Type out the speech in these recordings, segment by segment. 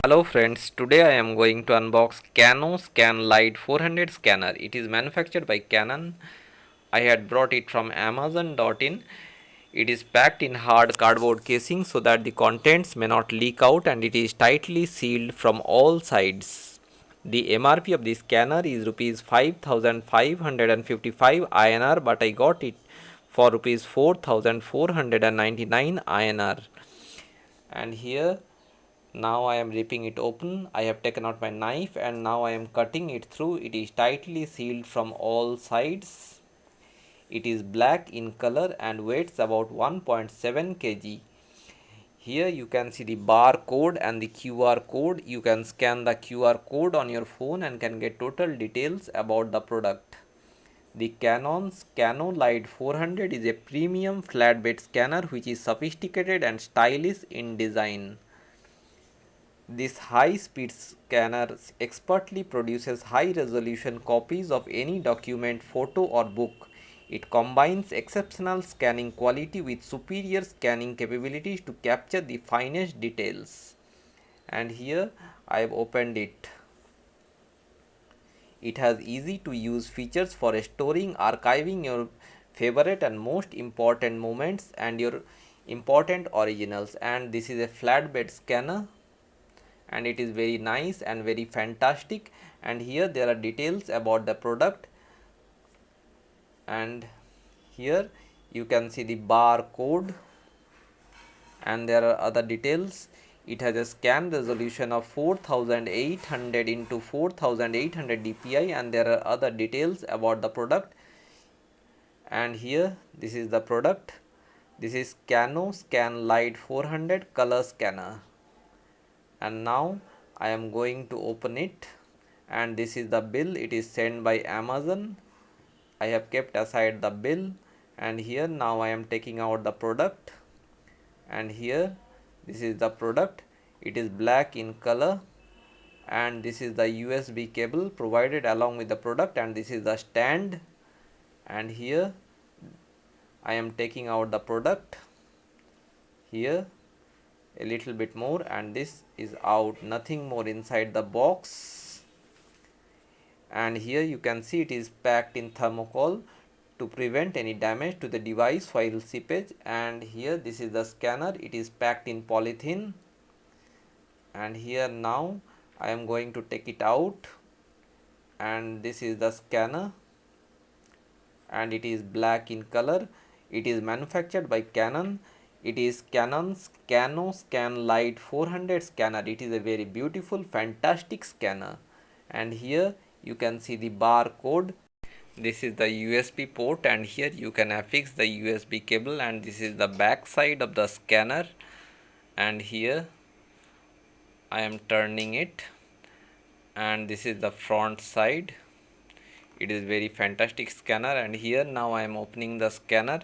Hello friends, today I am going to unbox CanoScan LiDE 400 scanner. It is manufactured by Canon. I had brought it from Amazon.in. It is packed in hard cardboard casing so that the contents may not leak out, and it is tightly sealed from all sides. The MRP of the scanner is rupees 5555 INR, but I got it for rupees 4499 INR. And here now I am ripping it open. I have taken out my knife and now I am cutting it through. It is tightly sealed from all sides. It is black in color and weighs about 1.7 kg. Here you can see the barcode and the QR code. You can scan the QR code on your phone and can get total details about the product. The Canon's CanoLiDE 400 is a premium flatbed scanner which is sophisticated and stylish in design. This high-speed scanner expertly produces high-resolution copies of any document, photo or book. It combines exceptional scanning quality with superior scanning capabilities to capture the finest details. And here I have opened it. It has easy to use features for storing, archiving your favorite and most important moments and your important originals. And this is a flatbed scanner, and it is very nice and very fantastic. And here there are details about the product, and here you can see the barcode, and there are other details. It has a scan resolution of 4800 into 4800 dpi, and there are other details about the product. And here this is the product. This is CanoScan LiDE 400 color scanner, and now I am going to open it. And this is the bill. It is sent by Amazon. I have kept aside the bill, and here now I am taking out the product. And here this is the product. It is black in color, and this is the USB cable provided along with the product, and this is the stand. And here I am taking out the product. Here a little bit more, and this is out, nothing more inside the box. And here you can see it is packed in thermocol to prevent any damage to the device while seepage. And here this is the scanner. It is packed in polythene. And here now I am going to take it out, and this is the scanner, and it is black in color. It is manufactured by Canon. It is Canon's CanoScan LiDE 400 scanner. It is a very beautiful, fantastic scanner. And here you can see the barcode. This is the USB port, and here you can affix the USB cable, and this is the back side of the scanner. And here I am turning it, and this is the front side. It is very fantastic scanner. And here now I am opening the scanner.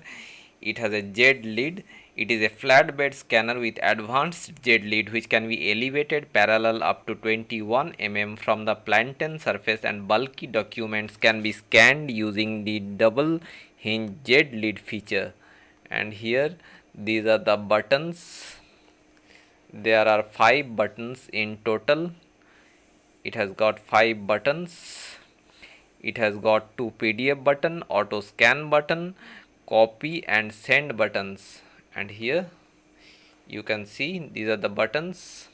It has a jet lid. It is a flatbed scanner with advanced jet lid which can be elevated parallel up to 21 mm from the plantain surface, and bulky documents can be scanned using the double hinge jet lid feature. And here these are the buttons. There are 5 buttons in total. It has got 5 buttons. It has got 2 PDF button, auto scan button, copy and send buttons. And here you can see these are the buttons.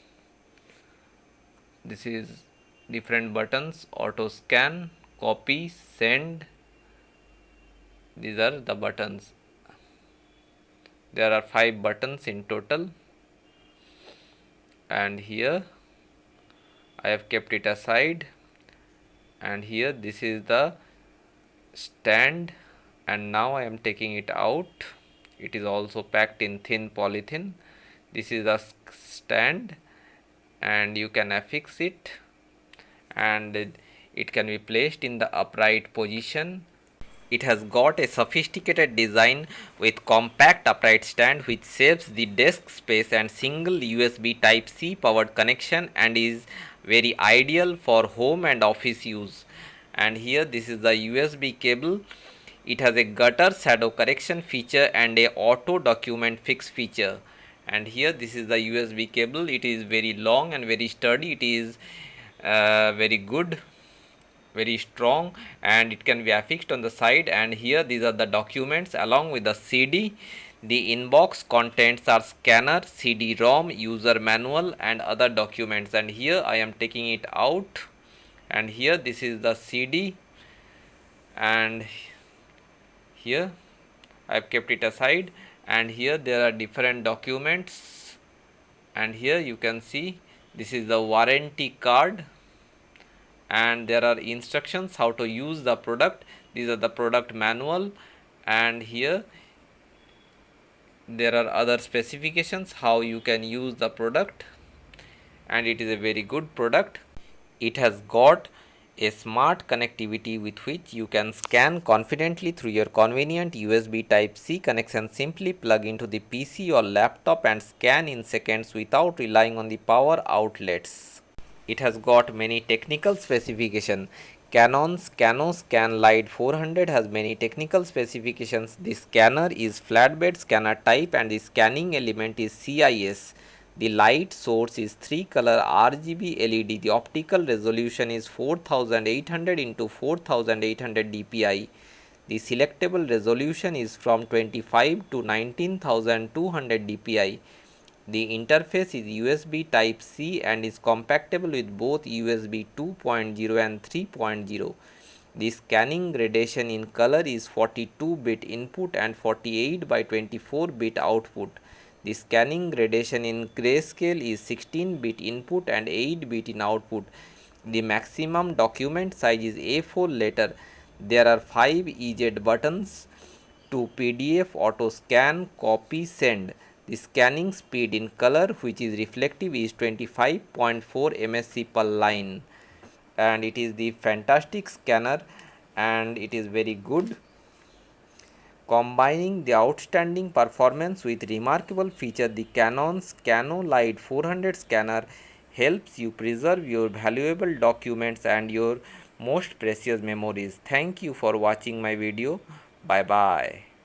This is different buttons: auto scan, copy, send. These are the buttons. There are 5 buttons in total. And here I have kept it aside. And here this is the stand, and now I am taking it out. It is also packed in thin polythene. This is the stand, and you can affix it, and it can be placed in the upright position. It has got a sophisticated design with compact upright stand which saves the desk space, and single USB Type-C powered connection, and is very ideal for home and office use. And here this is the USB cable. It has a gutter shadow correction feature and a auto document fix feature. And here this is the USB cable. It is very long and very sturdy. It is very good, very strong, and it can be affixed on the side. And here these are the documents along with the CD. The inbox contents are scanner, CD-ROM, user manual and other documents. And here I am taking it out, and here this is the CD, and here I have kept it aside, and here there are different documents, and here you can see this is the warranty card, and there are instructions how to use the product. These are the product manual, and here there are other specifications how you can use the product, and it is a very good product. It has got a smart connectivity with which you can scan confidently through your convenient USB Type-C connection. Simply plug into the PC or laptop and scan in seconds without relying on the power outlets. It has got many technical specifications. Canon's CanoScan LiDE 400 has many technical specifications. The scanner is flatbed scanner type and the scanning element is CIS. The light source is 3-color RGB LED. The optical resolution is 4800 into 4800 dpi. The selectable resolution is from 25 to 19200 dpi. The interface is USB Type-C and is compatible with both USB 2.0 and 3.0. The scanning gradation in color is 42-bit input and 48 by 24-bit output. The scanning gradation in grayscale is 16-bit input and 8-bit in output. The maximum document size is A4 letter. There are 5 EZ buttons to PDF, auto scan, copy, send. The scanning speed in color, which is reflective, is 25.4 MSc per line, and it is the fantastic scanner, and it is very good, combining the outstanding performance with remarkable feature. The Canon's CanoLiDE 400 scanner helps you preserve your valuable documents and your most precious memories. Thank you for watching my video. Bye bye.